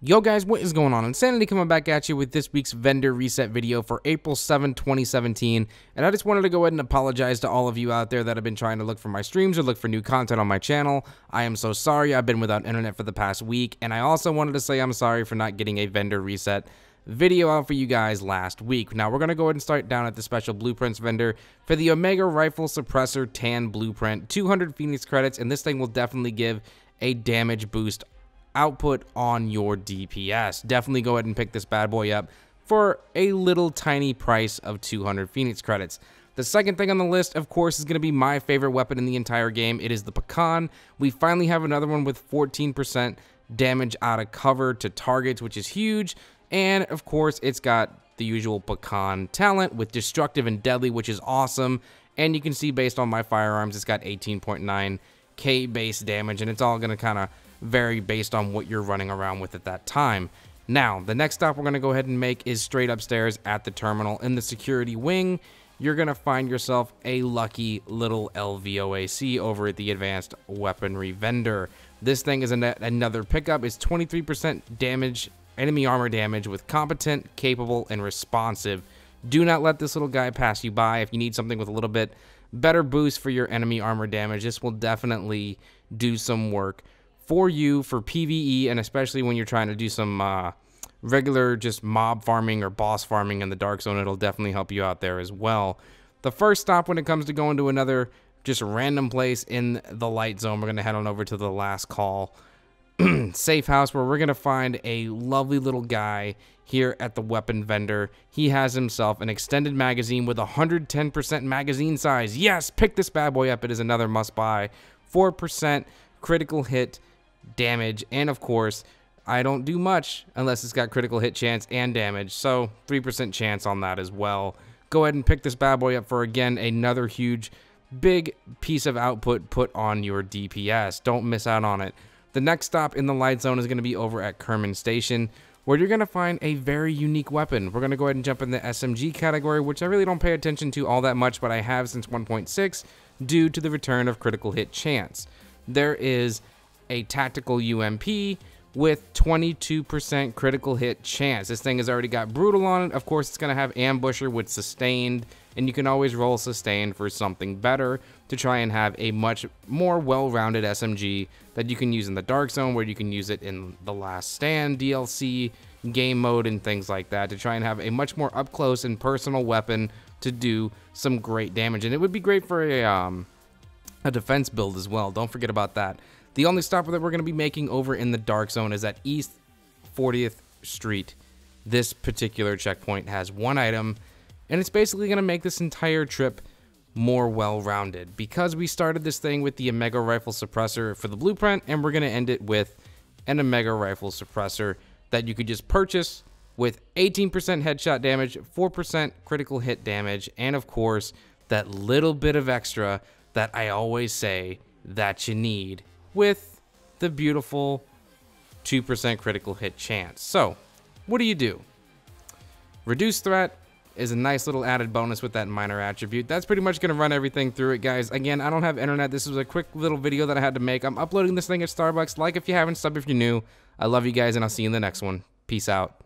Yo guys, what is going on? Insanity coming back at you with this week's vendor reset video for April 7, 2017. And I just wanted to go ahead and apologize to all of you out there that have been trying to look for my streams or look for new content on my channel. I am so sorry. I've been without internet for the past week. And I also wanted to say I'm sorry for not getting a vendor reset video out for you guys last week. Now we're going to go ahead and start down at the special blueprints vendor for the Omega Rifle Suppressor Tan Blueprint. 200 Phoenix credits, and this thing will definitely give a damage boost output on your DPS. Definitely go ahead and pick this bad boy up for a little tiny price of 200 Phoenix credits. The second thing on the list, of course, is going to be my favorite weapon in the entire game. It is the Pecan. We finally have another one with 14% damage out of cover to targets, which is huge. And of course, it's got the usual Pecan talent with destructive and deadly, which is awesome. And you can see based on my firearms, it's got 18.9k base damage, and it's all going to kind of vary based on what you're running around with at that time. Now, the next stop we're going to go ahead and make is straight upstairs at the terminal in the security wing. You're going to find yourself a lucky little LVOA-C over at the advanced weaponry vendor. This thing is another pickup. It's 23% damage, enemy armor damage with competent, capable, and responsive. Do not let this little guy pass you by. If you need something with a little bit better boost for your enemy armor damage, this will definitely do some work for you for PvE, and especially when you're trying to do some regular just mob farming or boss farming in the dark zone. It'll definitely help you out there as well. The first stop when it comes to going to another just random place in the light zone, we're going to head on over to the last call safe house, where we're going to find a lovely little guy here at the weapon vendor. He has himself an extended magazine with 110% magazine size. Yes, pick this bad boy up. It is another must buy. 4% critical hit damage, and of course I don't do much unless it's got critical hit chance and damage, so 3% chance on that as well. Go ahead and pick this bad boy up for, again, another huge big piece of output put on your DPS. Don't miss out on it. The next stop in the light zone is going to be over at Kerman Station, where you're going to find a very unique weapon. We're going to go ahead and jump in the SMG category, which I really don't pay attention to all that much, but I have since 1.6 due to the return of critical hit chance. There is a tactical UMP with 22% critical hit chance. This thing has already got brutal on it. Of course, it's going to have ambusher with sustained, and you can always roll sustained for something better to try and have a much more well-rounded SMG that you can use in the dark zone, where you can use it in the Last Stand DLC game mode and things like that, to try and have a much more up close and personal weapon to do some great damage. And it would be great for a defense build as well. Don't forget about that. The only stop that we're going to be making over in the dark zone is at East 40th Street. This particular checkpoint has one item, and it's basically going to make this entire trip more well-rounded, because we started this thing with the Omega Rifle Suppressor for the blueprint, and we're going to end it with an Omega Rifle Suppressor that you could just purchase with 18% headshot damage, 4% critical hit damage, and of course that little bit of extra that I always say that you need with the beautiful 2% critical hit chance. So what do? Reduced threat is a nice little added bonus with that minor attribute. That's pretty much going to run everything through it, guys. Again, I don't have internet. This was a quick little video that I had to make. I'm uploading this thing at Starbucks. Like if you haven't, sub if you're new. I love you guys, and I'll see you in the next one. Peace out.